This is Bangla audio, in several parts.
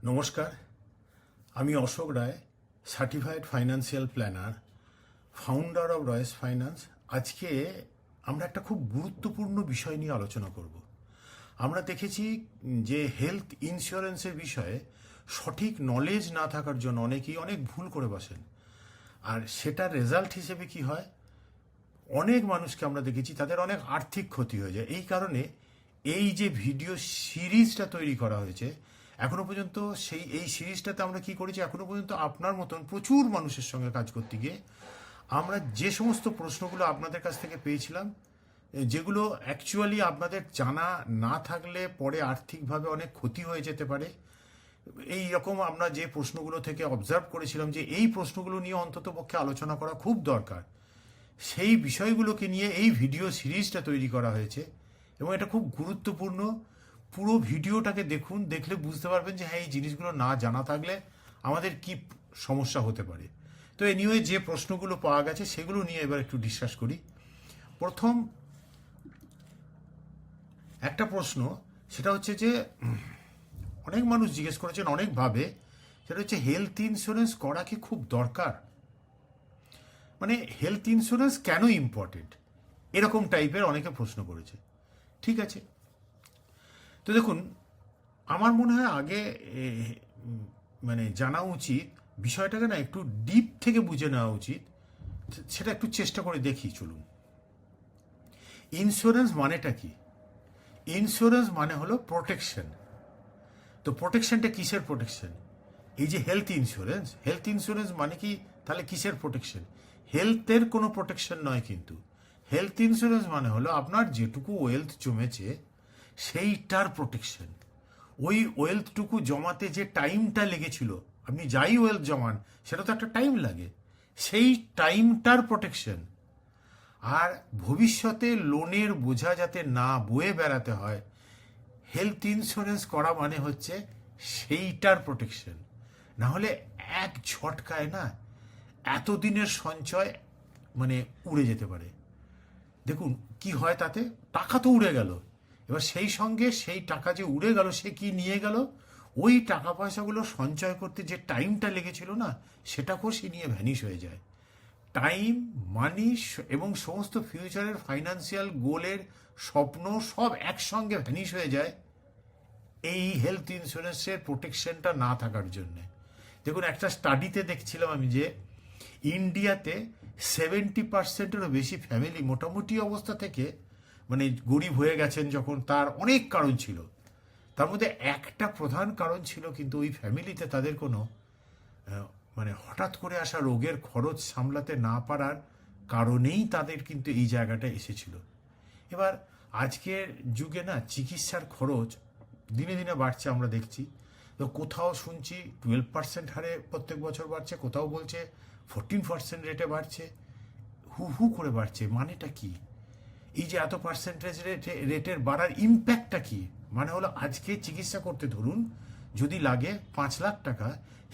নমস্কার, আমি Ashok Roy, certified financial planner, founder of Royce finance. আজকে আমরা একটা খুব গুরুত্বপূর্ণ বিষয় নিয়ে আলোচনা করব। আমরা দেখেছি যে হেলথ ইন্স্যুরেন্সের বিষয়ে সঠিক নলেজ না থাকার জন্য অনেকেই অনেক ভুল করে বসেন, আর সেটার রেজাল্ট হিসেবে কি হয়, অনেক মানুষকে আমরা দেখেছি তাদের অনেক আর্থিক ক্ষতি হয়ে যায়। এই কারণে এই যে ভিডিও সিরিজটা তৈরি করা হয়েছে, এখনো পর্যন্ত এই সিরিজটাতে আমরা কি করেছি, এখনো পর্যন্ত আপনার মতন প্রচুর মানুষের সঙ্গে কাজ করতে গিয়ে আমরা যে সমস্ত প্রশ্নগুলো আপনাদের কাছ থেকে পেয়েছিলাম, যেগুলো অ্যাকচুয়ালি আপনাদের জানা না থাকলে পরে আর্থিকভাবে অনেক ক্ষতি হয়ে যেতে পারে, এই রকম আমরা যে প্রশ্নগুলো থেকে অবজার্ভ করেছিলাম যে এই প্রশ্নগুলো নিয়ে অন্তত পক্ষে আলোচনা করা খুব দরকার, সেই বিষয়গুলোকে নিয়ে এই ভিডিও সিরিজটা তৈরি করা হয়েছে এবং এটা খুব গুরুত্বপূর্ণ। পুরো ভিডিওটাকে দেখুন, দেখলে বুঝতে পারবেন যে হ্যাঁ, এই জিনিসগুলো না জানা থাকলে আমাদের কি সমস্যা হতে পারে। তো এনিওয়ে, যে প্রশ্নগুলো পাওয়া গেছে সেগুলো নিয়ে এবার একটু ডিসকাস করি। প্রথম একটা প্রশ্ন, সেটা হচ্ছে যে অনেক মানুষ জিজ্ঞেস করেছেন অনেকভাবে, সেটা হচ্ছে হেলথ ইন্স্যুরেন্স করা কি খুব দরকার, মানে হেলথ ইন্স্যুরেন্স কেন ইম্পর্টেন্ট, এরকম টাইপের অনেকে প্রশ্ন করেছে। ঠিক আছে, তো দেখুন, আমার মনে হয় আগে মানে জানা উচিত বিষয়টাকে, না একটু ডিপ থেকে বুঝে নেওয়া উচিত। সেটা একটু চেষ্টা করে দেখি, চলুন। ইন্স্যুরেন্স মানেটা কি? ইন্স্যুরেন্স মানে হলো প্রোটেকশন। তো প্রোটেকশনটা কিসের প্রোটেকশন? এই যে হেলথ ইন্স্যুরেন্স মানে কি, তাহলে কিসের প্রোটেকশন? হেলথের কোনো প্রোটেকশন নয়, কিন্তু হেলথ ইন্স্যুরেন্স মানে হলো আপনার যেটুকু ওয়েলথ জমেছে সেইটার প্রোটেকশন। ওই ওয়েলথটুকু জমাতে যে টাইমটা লেগেছিল, আপনি যাই ওয়েলথ জমান সেটা তো একটা টাইম লাগে, সেই টাইমটার প্রোটেকশন। আর ভবিষ্যতে লোনের বোঝা যাতে না বয়ে বেড়াতে হয়, হেলথ ইন্স্যুরেন্স করা মানে হচ্ছে সেইটার প্রোটেকশন। না হলে এক ঝটকায় না এতদিনের সঞ্চয় মানে উড়ে যেতে পারে। দেখুন কি হয়, তাতে টাকা তো উড়ে গেল, এবার সেই সঙ্গে সেই টাকা যে উড়ে গেল সে কি নিয়ে গেল, ওই টাকা পয়সাগুলো সঞ্চয় করতে যে টাইমটা লেগেছিল না, সেটাকেও সে নিয়ে ভ্যানিশ হয়ে যায়। টাইম, মানি এবং সমস্ত ফিউচারের ফাইন্যান্সিয়াল গোলের স্বপ্ন সব একসঙ্গে ভ্যানিশ হয়ে যায় এই হেলথ ইন্স্যুরেন্সের প্রোটেকশনটা না থাকার জন্যে। দেখুন, একটা স্টাডিতে দেখছিলাম আমি যে ইন্ডিয়াতে 70%-এরও বেশি ফ্যামিলি মোটামুটি অবস্থা থেকে মানে গরিব হয়ে গেছেন, যখন তার অনেক কারণ ছিল। তার মধ্যে একটা প্রধান কারণ ছিল কিন্তু ওই ফ্যামিলিতে তাদের কোনো মানে হঠাৎ করে আসা রোগের খরচ সামলাতে না পারার কারণেই তাদের কিন্তু এই জায়গাটা এসেছিল। এবার আজকের যুগে না চিকিৎসার খরচ দিনে দিনে বাড়ছে, আমরা দেখছি। তো কোথাও শুনছি 12% হারে প্রত্যেক বছর বাড়ছে, কোথাও বলছে 14% রেটে বাড়ছে, হু হু করে বাড়ছে। মানেটা কি? এই যে এত পার্সেন্টেজ রেটের বাড়ার ইম্প্যাক্টটা কি? মানে হলো আজকে চিকিৎসা করতে ধরুন যদি লাগে 5 লাখ টাকা,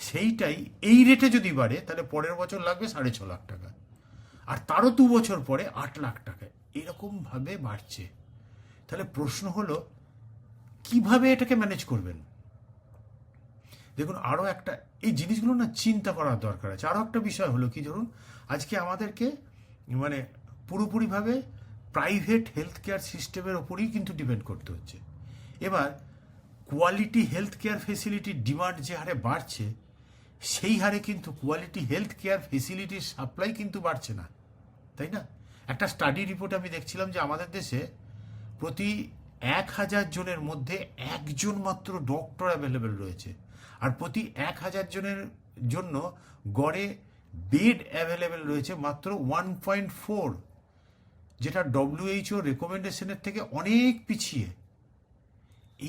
সেইটাই এই রেটে যদি বাড়ে তাহলে পরের বছর লাগবে 6.5 লাখ টাকা, আর তারও 2 বছর পরে 8 লাখ টাকা, এরকমভাবে বাড়ছে। তাহলে প্রশ্ন হলো কিভাবে এটাকে ম্যানেজ করবেন? দেখুন, আরও একটা এই জিনিসগুলো না চিন্তা করার দরকার আছে। আরও একটা বিষয় হলো কি, ধরুন আজকে আমাদেরকে মানে পুরোপুরিভাবে প্রাইভেট হেলথ কেয়ার সিস্টেমের ওপরেই কিন্তু ডিপেন্ড করতে হচ্ছে। এবার কোয়ালিটি হেলথ কেয়ার ফেসিলিটির ডিমান্ড যে হারে বাড়ছে, সেই হারে কিন্তু কোয়ালিটি হেলথ কেয়ার ফেসিলিটির সাপ্লাই কিন্তু বাড়ছে না, তাই না? একটা স্টাডি রিপোর্ট আমি দেখছিলাম যে আমাদের দেশে প্রতি 1,000 জনের মধ্যে একজন মাত্র ডক্টর অ্যাভেলেবেল রয়েছে, আর প্রতি 1,000 জনের জন্য গড়ে বেড অ্যাভেলেবেল রয়েছে মাত্র 1.4, যেটা WHO রেকমেন্ডেশনের থেকে অনেক পিছিয়ে।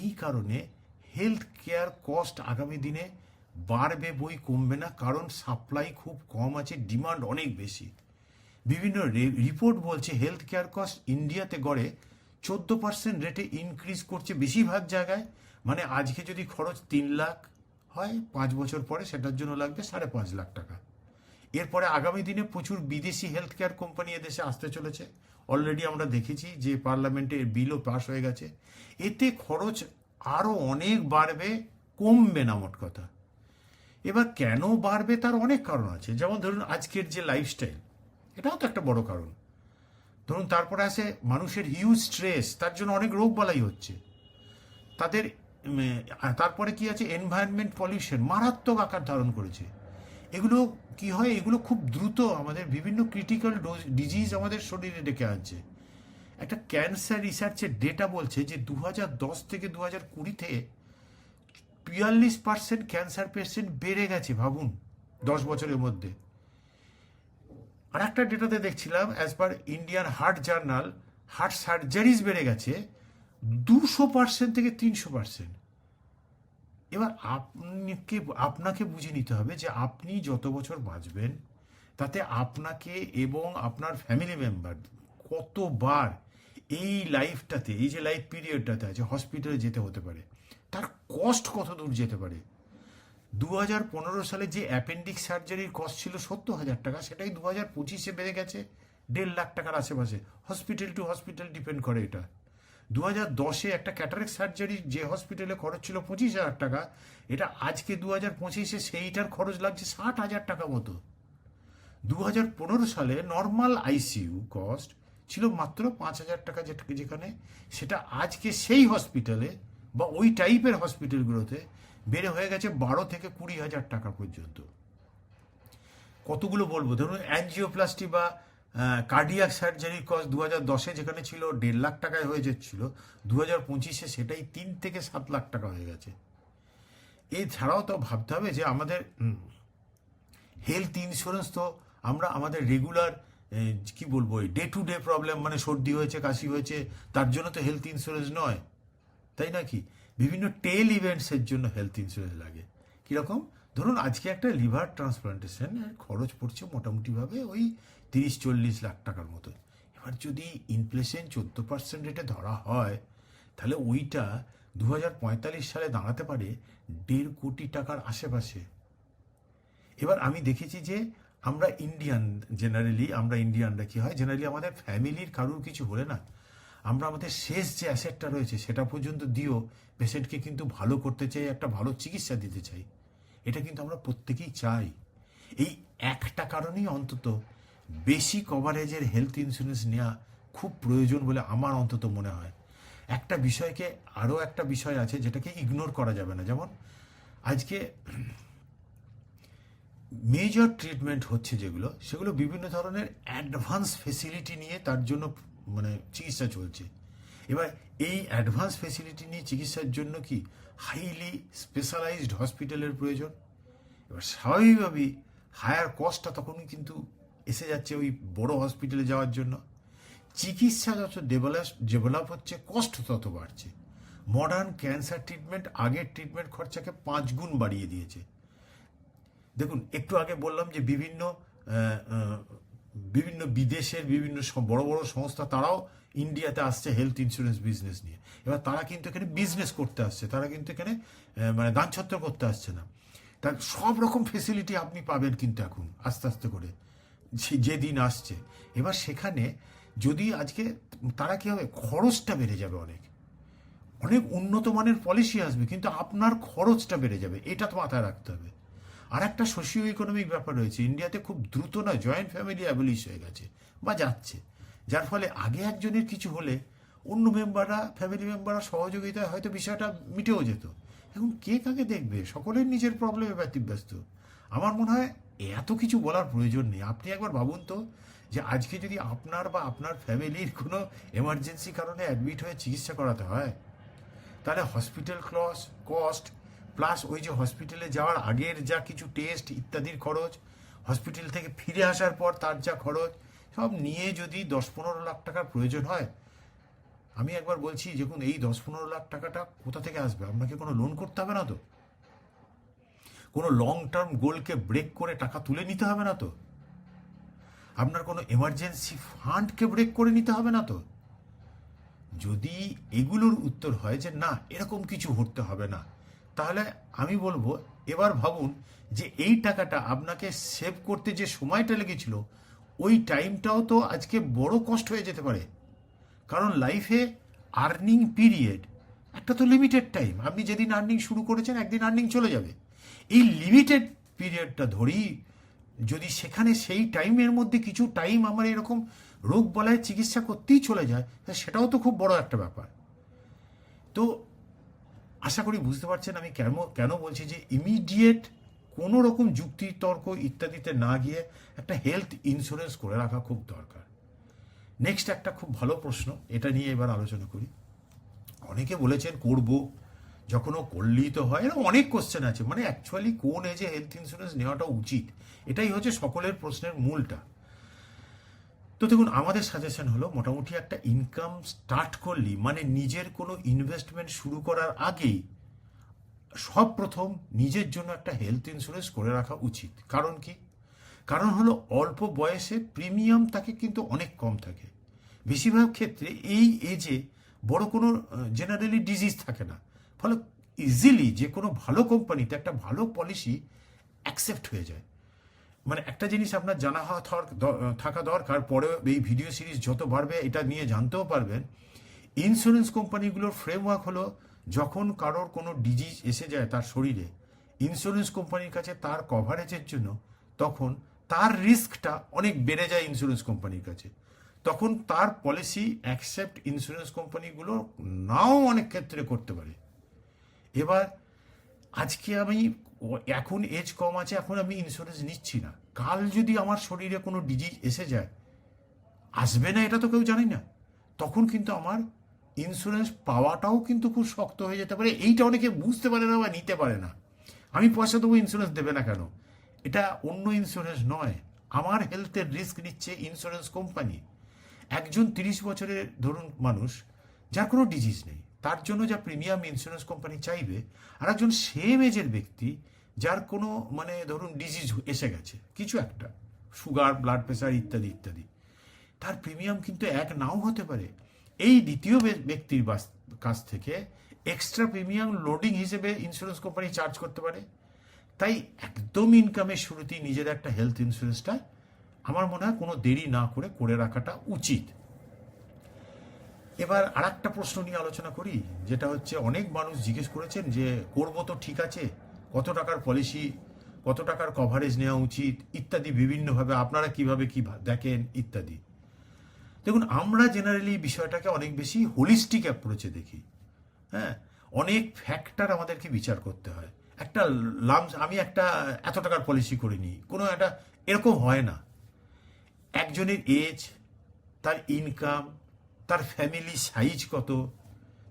এই কারণে হেলথ কেয়ার কস্ট আগামী দিনে বাড়বে বই কমবে না, কারণ সাপ্লাই খুব কম আছে, ডিমান্ড অনেক বেশি। বিভিন্ন রিপোর্ট বলছে হেলথ কেয়ার কস্ট ইন্ডিয়াতে গড়ে 14% রেটে ইনক্রিজ করছে বেশিরভাগ জায়গায়। মানে আজকে যদি খরচ 3 লাখ হয়, 5 বছর পরে সেটার জন্য লাগবে 5.5 লাখ টাকা। এরপরে আগামী দিনে প্রচুর বিদেশি হেলথ কেয়ার কোম্পানি এদেশে আসতে চলেছে। অলরেডি আমরা দেখেছি যে পার্লামেন্টে এর বিলও পাস হয়ে গেছে। এতে খরচ আরও অনেক বাড়বে কমবে না মোট কথা। এবার কেন বাড়বে তার অনেক কারণ আছে, যেমন ধরুন আজকের যে লাইফস্টাইল, এটাও তো একটা বড় কারণ। ধরুন তারপরে আসে মানুষের হিউজ স্ট্রেস, তার জন্য অনেক রোগ বালাই হচ্ছে তাদের। তারপরে কি আছে, এনভায়রনমেন্ট পলিউশন মারাত্মক আকার ধারণ করেছে। এগুলো কি হয়, এগুলো খুব দ্রুত আমাদের বিভিন্ন ক্রিটিক্যাল ডিজিজ আমাদের শরীরে ডেকে আনছে। একটা ক্যান্সার রিসার্চের ডেটা বলছে যে 2010 থেকে 2020-তে 42% ক্যান্সার পেশেন্ট বেড়ে গেছে, ভাবুন 10 বছরের মধ্যে। আর একটা ডেটাতে দেখছিলাম, as per Indian heart journal, heart surgeries বেড়ে গেছে 200% থেকে 300%। এবার আপনাকে বুঝে নিতে হবে যে আপনি যত বছর বাঁচবেন তাতে আপনাকে এবং আপনার ফ্যামিলি মেম্বার কতবার এই লাইফটাতে, এই যে লাইফ পিরিয়ডটাতে আছে, হসপিটালে যেতে হতে পারে, তার কস্ট কত দূর যেতে পারে। 2015 সালে যে অ্যাপেন্ডিক্স সার্জারির কস্ট ছিল 70,000 টাকা, সেটাই 2025-এ বেড়ে গেছে 1.5 লাখ টাকার আশেপাশে। হসপিটাল টু হসপিটাল ডিপেন্ড করে এটা। 2010-এ একটা ক্যাটারেক্ট সার্জারি যে হসপিটালে খরচ ছিল 25,000 টাকা, এটা আজকে 2025-এ সেইটার খরচ লাগছে 60,000 টাকা মতো। 2015 সালে নর্মাল আইসিইউ কস্ট ছিল মাত্র 5,000 টাকা, যেখানে সেটা আজকে সেই হসপিটালে বা ওই টাইপের হসপিটালগুলোতে বেড়ে হয়ে গেছে 12 থেকে 20,000 টাকা পর্যন্ত। কতগুলো বলবো, ধরুন অ্যাঞ্জিওপ্লাস্টি বা কার্ডিয়াক সার্জারির কস্ট 2010-এ যেখানে ছিল 1.5 লাখ টাকায় হয়ে যাচ্ছিল, 2025-এ সেটাই 3 থেকে 7 লাখ টাকা হয়ে গেছে। এছাড়াও তো ভাবতে হবে যে আমাদের হেলথ ইন্স্যুরেন্স তো আমরা আমাদের রেগুলার কি বলবো, ডে টু ডে প্রবলেম, মানে সর্দি হয়েছে, কাশি হয়েছে, তার জন্য তো হেলথ ইন্স্যুরেন্স নয়, তাই নাকি? বিভিন্ন টেল ইভেন্টসের জন্য হেলথ ইন্স্যুরেন্স লাগে। কীরকম, ধরুন আজকে একটা লিভার ট্রান্সপ্লান্টেশনের খরচ পড়ছে মোটামুটিভাবে ওই 30-40 লাখ টাকার মতো। এবার যদি ইনফ্লেশন 14% রেটে ধরা হয়, তাহলে ওইটা 2045 সালে দাঁড়াতে পারে 1.5 কোটি টাকার আশেপাশে। এবার আমি দেখেছি যে আমরা ইন্ডিয়ানরা কি হয়, জেনারেলি আমাদের ফ্যামিলির কারুর কিছু হলে না, আমরা আমাদের শেষ যে অ্যাসেটটা রয়েছে সেটা পর্যন্ত দিয়েও পেশেন্টকে কিন্তু ভালো করতে চাই, একটা ভালো চিকিৎসা দিতে চাই। এটা কিন্তু আমরা প্রত্যেকেই চাই। এই একটা কারণেই অন্তত বেশি কভারেজের হেলথ ইন্স্যুরেন্স নেওয়া খুব প্রয়োজন বলে আমার অন্তত মনে হয়। একটা বিষয়কে, আরও একটা বিষয় আছে যেটাকে ইগনোর করা যাবে না, যেমন আজকে মেজর ট্রিটমেন্ট হচ্ছে যেগুলো, সেগুলো বিভিন্ন ধরনের অ্যাডভান্স ফেসিলিটি নিয়ে তার জন্য মানে চিকিৎসা চলছে। এবার এই অ্যাডভান্স ফেসিলিটি নিয়ে চিকিৎসার জন্য কি হাইলি স্পেশালাইজড হসপিটালের প্রয়োজন। এবার স্বাভাবিকভাবেই হায়ার কস্টটা তখনই কিন্তু এসে যাচ্ছে ওই বড় হসপিটালে যাওয়ার জন্য। চিকিৎসা যত ডেভেলপ হচ্ছে, কস্ট তত বাড়ছে। মডার্ন ক্যান্সার ট্রিটমেন্ট আগের ট্রিটমেন্ট খরচাকে 5 গুণ বাড়িয়ে দিয়েছে। দেখুন, একটু আগে বললাম যে বিভিন্ন বিদেশের বিভিন্ন বড় বড় সংস্থা তারাও ইন্ডিয়াতে আসছে হেলথ ইন্স্যুরেন্স বিজনেস নিয়ে। এবার তারা কিন্তু এখানে বিজনেস করতে আসছে, তারা কিন্তু এখানে মানে দানছত্র করতে আসছে না। তার সব রকম ফেসিলিটি আপনি পাবেন কিন্তু এখন আস্তে আস্তে করে যে দিন আসছে। এবার সেখানে যদি আজকে তারা কী হবে, খরচটা বেড়ে যাবে, অনেক অনেক উন্নত মানের পলিসি আসবে, কিন্তু আপনার খরচটা বেড়ে যাবে, এটা তো মাথায় রাখতে হবে। আর একটা সোশিও ইকোনমিক ব্যাপার রয়েছে, ইন্ডিয়াতে খুব দ্রুত না জয়েন্ট ফ্যামিলি অ্যাবলিশ হয়ে গেছে বা যাচ্ছে, যার ফলে আগে একজনের কিছু হলে অন্য ফ্যামিলি মেম্বাররা সহযোগিতায় হয়তো বিষয়টা মিটেও যেত। এখন কে কাকে দেখবে, সকলের নিজের প্রবলেমে ব্যতিব্যস্ত। আমার মনে হয় এত কিছু বলার প্রয়োজন নেই। আপনি একবার ভাবুন তো, যে আজকে যদি আপনার বা আপনার ফ্যামিলির কোনো এমার্জেন্সি কারণে অ্যাডমিট হয়ে চিকিৎসা করাতে হয়, তাহলে হসপিটাল কস্ট প্লাস ওই যে হসপিটালে যাওয়ার আগের যা কিছু টেস্ট ইত্যাদির খরচ, হসপিটাল থেকে ফিরে আসার পর তার যা খরচ, সব নিয়ে যদি 10-15 লাখ টাকার প্রয়োজন হয়, আমি একবার বলছি, দেখুন এই 10-15 লাখ টাকাটা কোথা থেকে আসবে? আপনাকে কোনো লোন করতে হবে না তো, কোনো লং টার্ম গোলকে ব্রেক করে টাকা তুলে নিতে হবে না তো, আপনার কোনো এমার্জেন্সি ফান্ডকে ব্রেক করে নিতে হবে না তো। যদি এগুলোর উত্তর হয় যে না, এরকম কিছু হতে হবে না, তাহলে আমি বলবো এবার ভাবুন যে এই টাকাটা আপনাকে সেভ করতে যে সময়টা লেগেছিল, ওই টাইমটাও তো আজকে বড় কষ্ট হয়ে যেতে পারে। কারণ লাইফে আর্নিং পিরিয়ড একটা তো লিমিটেড টাইম, আপনি যেদিন আর্নিং শুরু করেছেন একদিন আর্নিং চলে যাবে। এই লিমিটেড পিরিয়ডটা ধরেই যদি সেখানে সেই টাইমের মধ্যে কিছু টাইম আমার এরকম রোগ বলায় চিকিৎসা করতেই চলে যায়, সেটাও তো খুব বড় একটা ব্যাপার। তো আশা করি বুঝতে পারছেন আমি কেন বলছি যে ইমিডিয়েট কোনো রকম যুক্তি তর্ক ইত্যাদিতে না গিয়ে একটা হেলথ ইন্স্যুরেন্স করে রাখা খুব দরকার। নেক্সট একটা খুব ভালো প্রশ্ন, এটা নিয়ে এবার আলোচনা করি। অনেকে বলেছেন করব, যখনও করলেই তো হয়, এরকম অনেক কোশ্চেন আছে, মানে অ্যাকচুয়ালি কোন এজে হেলথ ইন্স্যুরেন্স নেওয়াটা উচিত, এটাই হচ্ছে সকলের প্রশ্নের মূলটা। তো দেখুন, আমাদের সাজেশন হলো মোটামুটি একটা ইনকাম স্টার্ট করলি, মানে নিজের কোনো ইনভেস্টমেন্ট শুরু করার আগেই সব প্রথম নিজের জন্য একটা হেলথ ইন্স্যুরেন্স করে রাখা উচিত। কারণ কি? কারণ হলো অল্প বয়সে প্রিমিয়াম তাকে কিন্তু অনেক কম থাকে। বেশিরভাগ ক্ষেত্রে এই এজে বড় কোনো জেনারেলি ডিজিজ থাকে না, ফলে ইজিলি যে কোনো ভালো কোম্পানিতে একটা ভালো পলিসি অ্যাকসেপ্ট হয়ে যায়। মানে একটা জিনিস আপনার জানা হওয়া থাকা দরকার, পরে এই ভিডিও সিরিজ যত বাড়বে এটা নিয়ে জানতেও পারবেন। ইন্স্যুরেন্স কোম্পানিগুলোর ফ্রেমওয়ার্ক হলো, যখন কারোর কোনো ডিজিজ এসে যায় তার শরীরে, ইন্স্যুরেন্স কোম্পানির কাছে তার কভারেজের জন্য তখন তার রিস্কটা অনেক বেড়ে যায় ইন্স্যুরেন্স কোম্পানির কাছে। তখন তার পলিসি অ্যাকসেপ্ট ইন্স্যুরেন্স কোম্পানিগুলো নাও অনেক ক্ষেত্রে করতে পারে। এবার আজকে আমি এখন এজ কম আছে, এখন আমি ইন্স্যুরেন্স নিচ্ছি না, কাল যদি আমার শরীরে কোনো ডিজিজ এসে যায়, আসবে না এটা তো কেউ জানি না, তখন কিন্তু আমার ইন্স্যুরেন্স পাওয়াটাও কিন্তু খুব শক্ত হয়ে যেতে পারে। এইটা অনেকে বুঝতে পারে না বা নিতে পারে না। আমি পয়সা দেবো, ইন্স্যুরেন্স দেবে না কেন? এটা অন্য ইন্স্যুরেন্স নয়, আমার হেলথের রিস্ক নিচ্ছে ইন্স্যুরেন্স কোম্পানি। একজন 30 বছরের ধরুন মানুষ যার কোনো ডিজিজ নেই, তার জন্য যা প্রিমিয়াম ইন্স্যুরেন্স কোম্পানি চাইবে, আর একজন সেম এজের ব্যক্তি যার কোনো মানে ধরুন ডিজিজ এসে গেছে কিছু একটা, সুগার, ব্লাড প্রেশার ইত্যাদি ইত্যাদি, তার প্রিমিয়াম কিন্তু এক নাও হতে পারে। এই দ্বিতীয় ব্যক্তির কাছ থেকে এক্সট্রা প্রিমিয়াম লোডিং হিসেবে ইন্স্যুরেন্স কোম্পানি চার্জ করতে পারে। তাই একদম ইনকামের শুরুতেই নিজের একটা হেলথ ইন্স্যুরেন্সটা আমার মনে হয় কোনো দেরি না করে রাখাটা উচিত। এবার আর একটা প্রশ্ন নিয়ে আলোচনা করি, যেটা হচ্ছে অনেক মানুষ জিজ্ঞেস করেছেন যে করব তো ঠিক আছে, কত টাকার পলিসি, কত টাকার কভারেজ নেওয়া উচিত ইত্যাদি, বিভিন্নভাবে আপনারা কিভাবে কি দেখেন ইত্যাদি। দেখুন, আমরা জেনারেলি বিষয়টাকে অনেক বেশি হোলিস্টিক অ্যাপ্রোচে দেখি। হ্যাঁ, অনেক ফ্যাক্টর আমাদেরকে বিচার করতে হয়। একটা আমি একটা এত টাকার পলিসি করে নিই, কোনো একটা এরকম হয় না। একজনের এজ, তার ইনকাম, তার ফ্যামিলি সাইজ কত,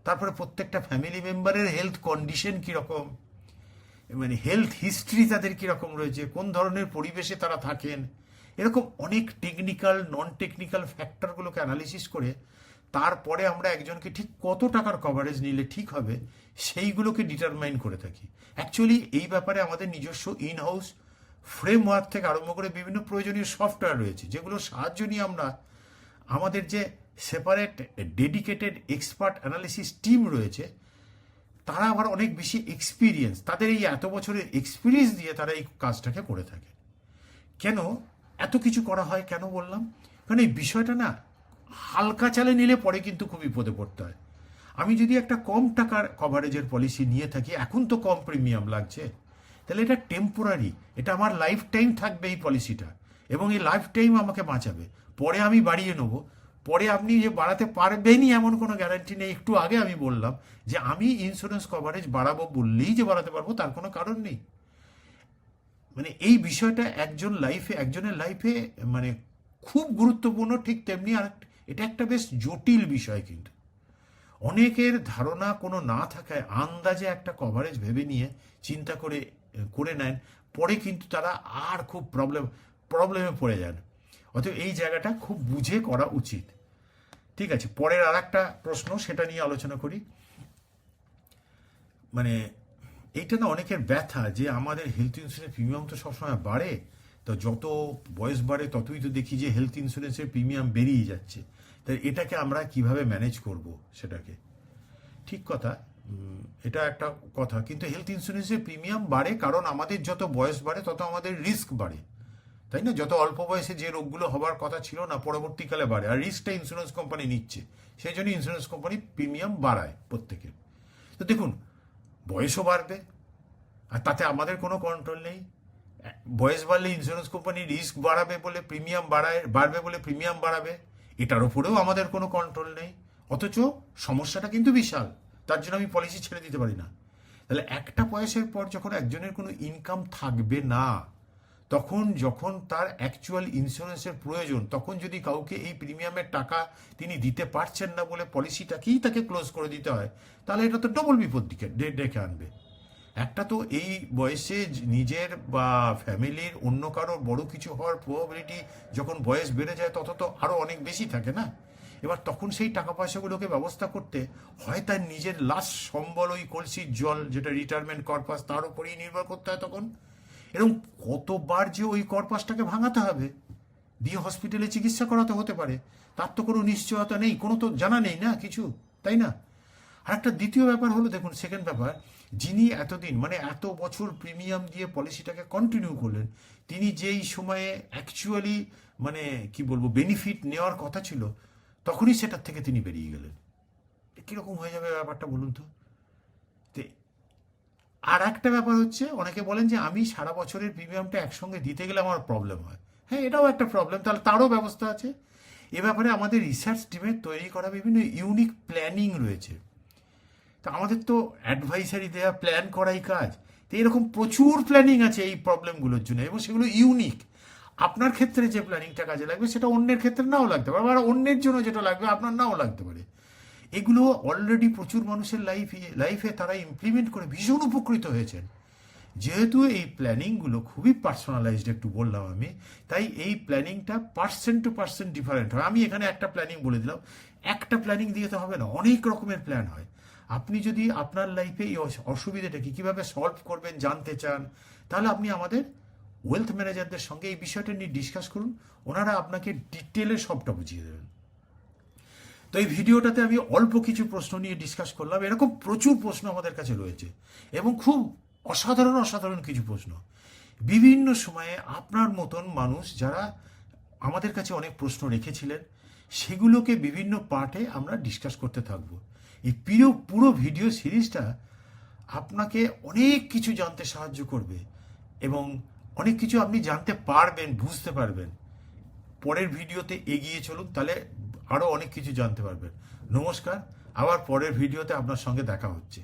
তারপরে প্রত্যেকটা ফ্যামিলি মেম্বারের হেলথ কন্ডিশন কীরকম, মানে হেলথ হিস্ট্রি তাদের কীরকম রয়েছে, কোন ধরনের পরিবেশে তারা থাকেন, এরকম অনেক টেকনিক্যাল নন টেকনিক্যাল ফ্যাক্টরগুলোকে অ্যানালিসিস করে তারপরে আমরা একজনকে ঠিক কত টাকার কভারেজ নিলে ঠিক হবে সেইগুলোকে ডিটারমাইন করে থাকি। অ্যাকচুয়ালি এই ব্যাপারে আমাদের নিজস্ব ইন হাউস ফ্রেমওয়ার্ক থেকে আরম্ভ করে বিভিন্ন প্রয়োজনীয় সফটওয়্যার রয়েছে, যেগুলোর সাহায্য নিয়ে আমরা আমাদের যে separate dedicated expert analysis team রয়েছে, তারা আবার অনেক বেশি এক্সপিরিয়েন্স, তাদের এই এত বছরের এক্সপিরিয়েন্স দিয়ে তারা এই কাজটাকে করে থাকে। কেন এত কিছু করা হয়, কেন বললাম? কারণ এই বিষয়টা না হালকা চালে নিলে পরে কিন্তু খুব বিপদে পড়তে হয়। আমি যদি একটা কম টাকার কভারেজের পলিসি নিয়ে থাকি, এখন তো কম প্রিমিয়াম লাগছে, তাহলে এটা টেম্পোরারি, এটা আমার লাইফ টাইম থাকবে এই পলিসিটা, এবং এই লাইফ টাইম আমাকে বাঁচাবে। পরে আমি বাড়িয়ে নেবো, পরে আপনি যে বাড়াতে পারবেনই এমন কোনো গ্যারান্টি নেই। একটু আগে আমি বললাম যে আমি ইন্স্যুরেন্স কভারেজ বাড়াবো বললেই যে বাড়াতে পারবো তার কোনো কারণ নেই। মানে এই বিষয়টা একজনের লাইফে মানে খুব গুরুত্বপূর্ণ, ঠিক তেমনি আর এটা একটা বেশ জটিল বিষয়। কিন্তু অনেকের ধারণা কোনো না থাকায় আন্দাজে একটা কভারেজ ভেবে নিয়ে চিন্তা করে নেন, পরে কিন্তু তারা আর খুব প্রবলেমে পড়ে যান। অতএব এই জায়গাটা খুব বুঝে করা উচিত। ঠিক আছে, পরের আর একটা প্রশ্ন, সেটা নিয়ে আলোচনা করি। মানে এইটা না অনেকের ব্যথা যে আমাদের হেলথ ইন্স্যুরেন্স প্রিমিয়াম তো সবসময় বাড়ে, তো যত বয়স বাড়ে ততই তো দেখি যে হেলথ ইন্স্যুরেন্সের প্রিমিয়াম বেরিয়ে যাচ্ছে, তাই এটাকে আমরা কিভাবে ম্যানেজ করব সেটাকে। ঠিক কথা, এটা একটা কথা, কিন্তু হেলথ ইন্স্যুরেন্সের প্রিমিয়াম বাড়ে কারণ আমাদের যত বয়স বাড়ে তত আমাদের রিস্ক বাড়ে, তাই না? যত অল্প বয়সে যে রোগগুলো হবার কথা ছিল না পরবর্তীকালে বাড়ে, আর রিস্কটা ইন্স্যুরেন্স কোম্পানি নিচ্ছে, সেই জন্য ইন্স্যুরেন্স কোম্পানি প্রিমিয়াম বাড়ায় প্রত্যেকের। তো দেখুন, বয়সও বাড়বে, আর তাতে আমাদের কোনো কন্ট্রোল নেই। বয়স বাড়লে ইন্স্যুরেন্স কোম্পানি রিস্ক বাড়াবে বলে প্রিমিয়াম বাড়বে বলে প্রিমিয়াম বাড়াবে, এটার উপরেও আমাদের কোনো কন্ট্রোল নেই। অথচ সমস্যাটা কিন্তু বিশাল, তার জন্য আমি পলিসি ছেড়ে দিতে পারি না। তাহলে একটা বয়সের পর যখন একজনের কোনো ইনকাম থাকবে না, তখন যখন তার অ্যাকচুয়াল ইন্স্যুরেন্সের প্রয়োজন, তখন যদি কাউকে এই প্রিমিয়ামের টাকা তিনি দিতে পারছেন না বলে পলিসিটাকেই তাকে ক্লোজ করে দিতে হয়, তাহলে এটা তো ডবল বিপদ ডেকে আনবে। একটা তো এই বয়সে নিজের বা ফ্যামিলির অন্য কারো বড় কিছু হওয়ার প্রবাবিলিটি যখন বয়স বেড়ে যায় তত তো আরও অনেক বেশি থাকে না। এবার তখন সেই টাকা পয়সাগুলোকে ব্যবস্থা করতে হয় তার নিজের লাস্ট সম্বল, ওই কলসির জল যেটা রিটায়ারমেন্ট কর্পাস, তার উপরেই নির্ভর করতে হয় তখন। এরকম কতবার যে ওই কর্পাসটাকে ভাঙাতে হবে, দিয়ে হসপিটালে চিকিৎসা করাতে হতে পারে, তার তো কোনো নিশ্চয়তা নেই, কোনো তো জানা নেই না কিছু, তাই না? আর একটা দ্বিতীয় ব্যাপার হলো, দেখুন সেকেন্ড ব্যাপার, যিনি এতদিন মানে এত বছর প্রিমিয়াম দিয়ে পলিসিটাকে কন্টিনিউ করলেন, তিনি যেই সময়ে অ্যাকচুয়ালি মানে কি বলবো বেনিফিট নেওয়ার কথা ছিল, তখনই সেটার থেকে তিনি বেরিয়ে গেলেন। কীরকম হয়ে যাবে ব্যাপারটা বলুন তো? আর একটা ব্যাপার হচ্ছে, অনেকে বলেন যে আমি সারা বছরের প্রিমিয়ামটা একসঙ্গে দিতে গেলে আমার প্রবলেম হয়। হ্যাঁ, এটাও একটা প্রবলেম, তাহলে তারও ব্যবস্থা আছে। এ ব্যাপারে আমাদের রিসার্চ টিমের তৈরি করা বিভিন্ন ইউনিক প্ল্যানিং রয়েছে। তা আমাদের তো অ্যাডভাইসারি দেওয়া, প্ল্যান করাই কাজ। তো এরকম প্রচুর প্ল্যানিং আছে এই প্রবলেমগুলোর জন্য, এবং সেগুলো ইউনিক। আপনার ক্ষেত্রে যে প্ল্যানিংটা কাজে লাগবে সেটা অন্যের ক্ষেত্রে নাও লাগতে পারে, আবার অন্যের জন্য যেটা লাগবে আপনার নাও লাগতে পারে। এগুলো অলরেডি প্রচুর মানুষের লাইফে তারা ইমপ্লিমেন্ট করে ভীষণ উপকৃত হয়েছেন। যেহেতু এই প্ল্যানিংগুলো খুবই পার্সোনালাইজড, একটু বললাম আমি, তাই এই প্ল্যানিংটা পার্সন টু পার্সন ডিফারেন্ট হয়। আমি এখানে একটা প্ল্যানিং বলে দিলাম, একটা প্ল্যানিং দিয়ে তো হবে না, অনেক রকমের প্ল্যান হয়। আপনি যদি আপনার লাইফে এই অসুবিধাটাকে কীভাবে সলভ করবেন জানতে চান, তাহলে আপনি আমাদের ওয়েলথ ম্যানেজারদের সঙ্গে এই বিষয়টা নিয়ে ডিসকাস করুন, ওনারা আপনাকে ডিটেলে সবটা বুঝিয়ে দেবেন। তো এই ভিডিওটাতে আমি অল্প কিছু প্রশ্ন নিয়ে ডিসকাস করলাম, এরকম প্রচুর প্রশ্ন আমাদের কাছে রয়েছে, এবং খুব অসাধারণ অসাধারণ কিছু প্রশ্ন। বিভিন্ন সময়ে আপনার মতন মানুষ যারা আমাদের কাছে অনেক প্রশ্ন রেখেছিলেন, সেগুলোকে বিভিন্ন পার্টে আমরা ডিসকাস করতে থাকবো। এই পুরো ভিডিও সিরিজটা আপনাকে অনেক কিছু জানতে সাহায্য করবে, এবং অনেক কিছু আপনি জানতে পারবেন, বুঝতে পারবেন। পরের ভিডিওতে এগিয়ে চলুন, তাহলে আরও অনেক কিছু জানতে পারবেন। নমস্কার, আবার পরের ভিডিওতে আপনার সঙ্গে দেখা হচ্ছে।